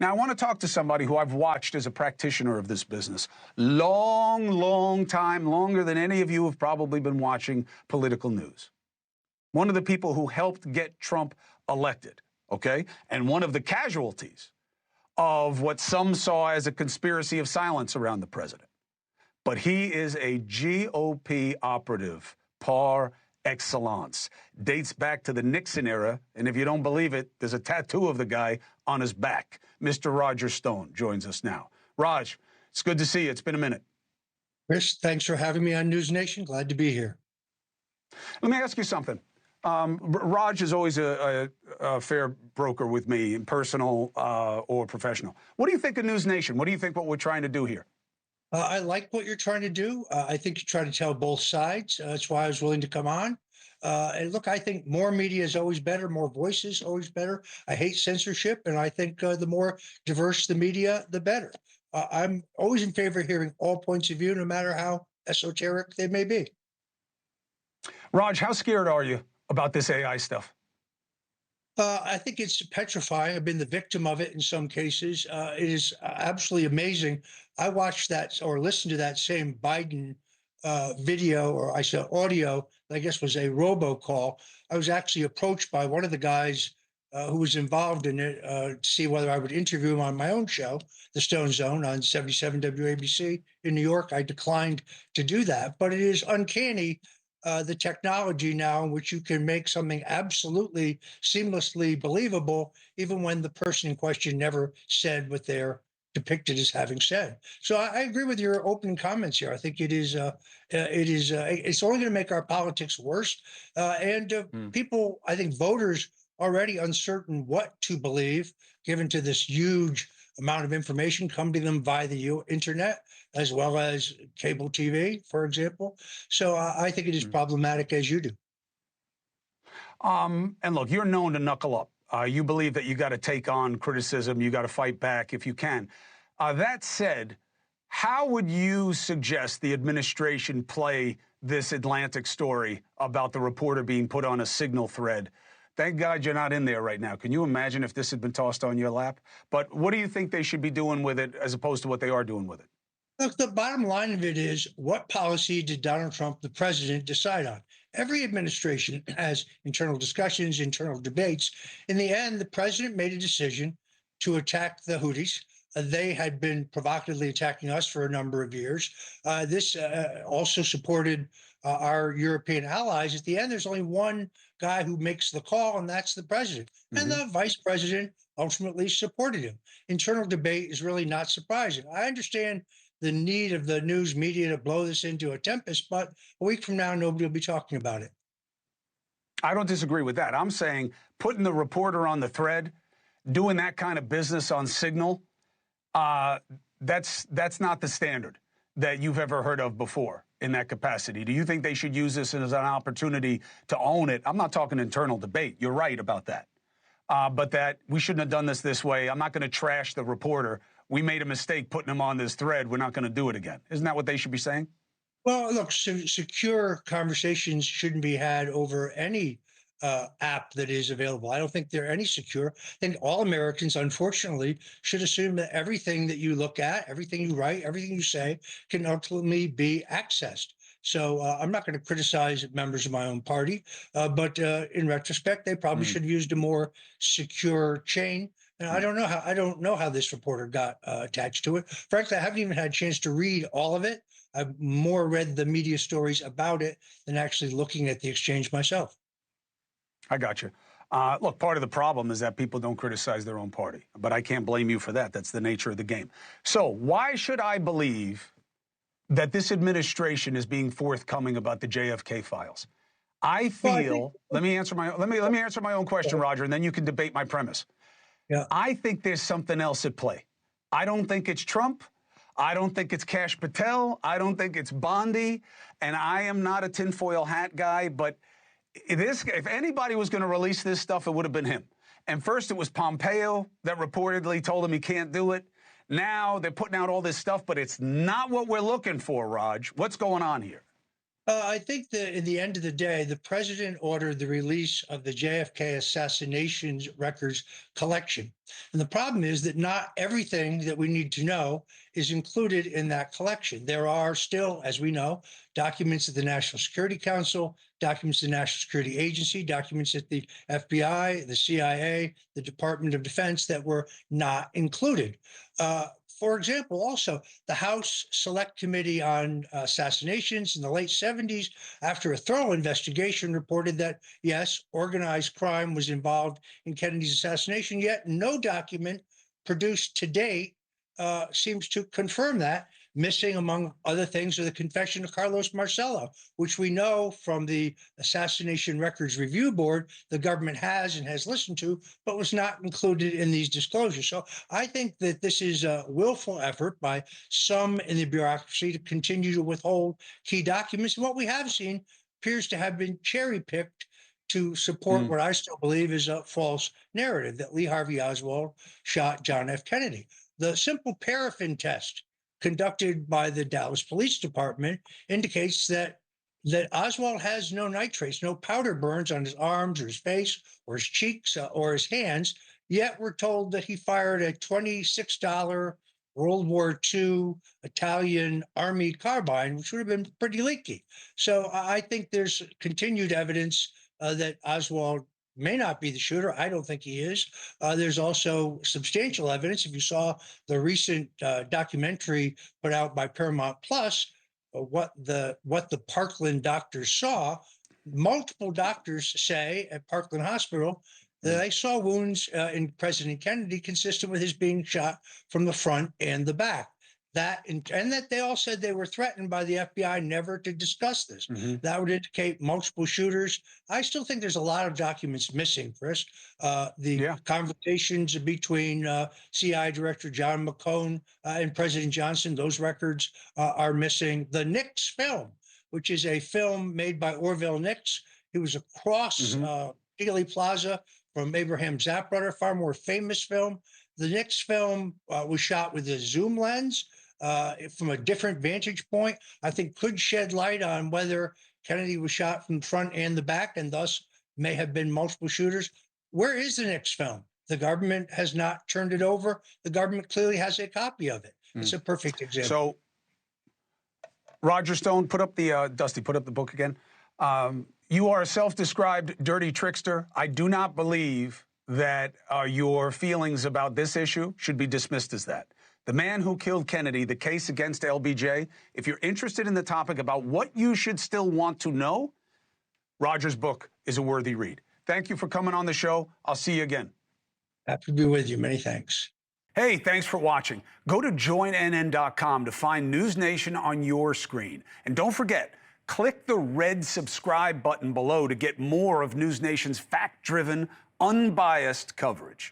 Now, I want to talk to somebody who I've watched as a practitioner of this business. Long time, longer than any of you have probably been watching political news. One of the people who helped get Trump elected, okay? And one of the casualties of what some saw as a conspiracy of silence around the president. But he is a GOP operative par excellence. Dates back to the Nixon era, and if you don't believe it, there's a tattoo of the guy on his back. Mr. Roger Stone joins us now. Raj, it's good to see you. It's been a minute. Chris, thanks for having me on NewsNation. Glad to be here. Let me ask you something. Raj is always a fair broker with me, personal or professional. What do you think of NewsNation? What do you think what we're trying to do here? I like what you're trying to do. I think you try to tell both sides. That's why I was willing to come on. And look, I think more media is always better. More voices always better. I hate censorship, and I think the more diverse the media, the better. I'm always in favor of hearing all points of view, no matter how esoteric they may be. Raj, how scared are you about this AI stuff? I think it's petrifying. I've been the victim of it in some cases. It is absolutely amazing. I watched that or listened to that same Biden video, or I said audio, I guess was a robocall. I was actually approached by one of the guys who was involved in it to see whether I would interview him on my own show, The Stone Zone on 77 WABC in New York. I declined to do that, but it is uncanny. The technology now in which you can make something absolutely seamlessly believable, even when the person in question never said what they're depicted as having said. So I agree with your opening comments here. I think it's only going to make our politics worse. People, I think voters already uncertain what to believe, given to this huge amount of information come to them via the internet, as well as cable TV, for example. So I think it is problematic, as you do. And look, you're known to knuckle up. You believe that you got to take on criticism. You got to fight back if you can. That said, how would you suggest the administration play this Atlantic story about the reporter being put on a signal thread? Thank God you're not in there right now. Can you imagine if this had been tossed on your lap? But what do you think they should be doing with it as opposed to what they are doing with it? Look, the bottom line of it is, what policy did Donald Trump, the president, decide on? Every administration has internal discussions, internal debates. In the end, the president made a decision to attack the Houthis. They had been provocatively attacking us for a number of years. This also supported our European allies. At the end, there's only one guy who makes the call, and that's the president. And the vice president ultimately supported him. Internal debate is really not surprising. I understand the need of the news media to blow this into a tempest, but a week from now, nobody will be talking about it. I don't disagree with that. I'm saying putting the reporter on the thread, doing that kind of business on Signal, that's not the standard that you've ever heard of before in that capacity. Do you think they should use this as an opportunity to own it? I'm not talking internal debate. You're right about that. But that we shouldn't have done this way. I'm not going to trash the reporter. We made a mistake putting him on this thread. We're not going to do it again. Isn't that what they should be saying? Well, look, secure conversations shouldn't be had over any app that is available. I don't think they're any secure. I think all Americans, unfortunately, should assume that everything that you look at, everything you write, everything you say can ultimately be accessed. So I'm not going to criticize members of my own party, but in retrospect, they probably should have used a more secure chain. And I don't know how this reporter got attached to it. Frankly, I haven't even had a chance to read all of it. I've more read the media stories about it than actually looking at the exchange myself. I got you. Look, part of the problem is that people don't criticize their own party, but I can't blame you for that. That's the nature of the game. So why should I believe that this administration is being forthcoming about the JFK files? I feel. Let me answer my own question, Roger, and then you can debate my premise. Yeah. I think there's something else at play. I don't think it's Trump. I don't think it's Kash Patel. I don't think it's Bondi. And I am not a tinfoil hat guy, but if anybody was going to release this stuff, it would have been him. And first it was Pompeo that reportedly told him he can't do it. Now they're putting out all this stuff, but it's not what we're looking for, Raj. What's going on here? I think that in the end of the day, the president ordered the release of the JFK assassination records collection. And the problem is that not everything that we need to know is included in that collection. There are still, as we know, documents at the National Security Council, documents at the National Security Agency, documents at the FBI, the CIA, the Department of Defense that were not included. For example, also the House Select Committee on Assassinations in the late 70s, after a thorough investigation, reported that, yes, organized crime was involved in Kennedy's assassination, yet no document produced to date seems to confirm that. Missing, among other things, are the confession of Carlos Marcello, which we know from the Assassination Records Review Board the government has and has listened to, but was not included in these disclosures. So I think that this is a willful effort by some in the bureaucracy to continue to withhold key documents. And what we have seen appears to have been cherry-picked to support what I still believe is a false narrative, that Lee Harvey Oswald shot John F. Kennedy. The simple paraffin test conducted by the Dallas Police Department indicates that Oswald has no nitrates, no powder burns on his arms or his face or his cheeks or his hands. Yet we're told that he fired a $26 World War II Italian Army carbine, which would have been pretty leaky. So I think there's continued evidence that Oswald may not be the shooter. I don't think he is. There's also substantial evidence. If you saw the recent documentary put out by Paramount Plus, what the Parkland doctors saw, multiple doctors say at Parkland Hospital that they saw wounds in President Kennedy consistent with his being shot from the front and the back. And that they all said they were threatened by the FBI never to discuss this. That would indicate multiple shooters. I still think there's a lot of documents missing, Chris. Conversations between CIA Director John McCone and President Johnson, those records are missing. The Nix film, which is a film made by Orville Nix. He was across Dealey Plaza from Abraham Zapruder, far more famous film. The Nix film was shot with a zoom lens from a different vantage point. I think could shed light on whether Kennedy was shot from the front and the back, and thus may have been multiple shooters. Where is the Nix film? The government has not turned it over. The government clearly has a copy of it. It's a perfect example. So, Roger Stone, put up the Dusty, put up the book again. You are a self-described dirty trickster. I do not believe that your feelings about this issue should be dismissed as that. The man who killed Kennedy, the case against LBJ, if you're interested in the topic about what you should still want to know, Roger's book is a worthy read. Thank you for coming on the show. I'll see you again. Happy to be with you. Many thanks. Hey, thanks for watching. Go to joinnn.com to find NewsNation on your screen. And don't forget, click the red subscribe button below to get more of NewsNation's fact-driven, unbiased coverage.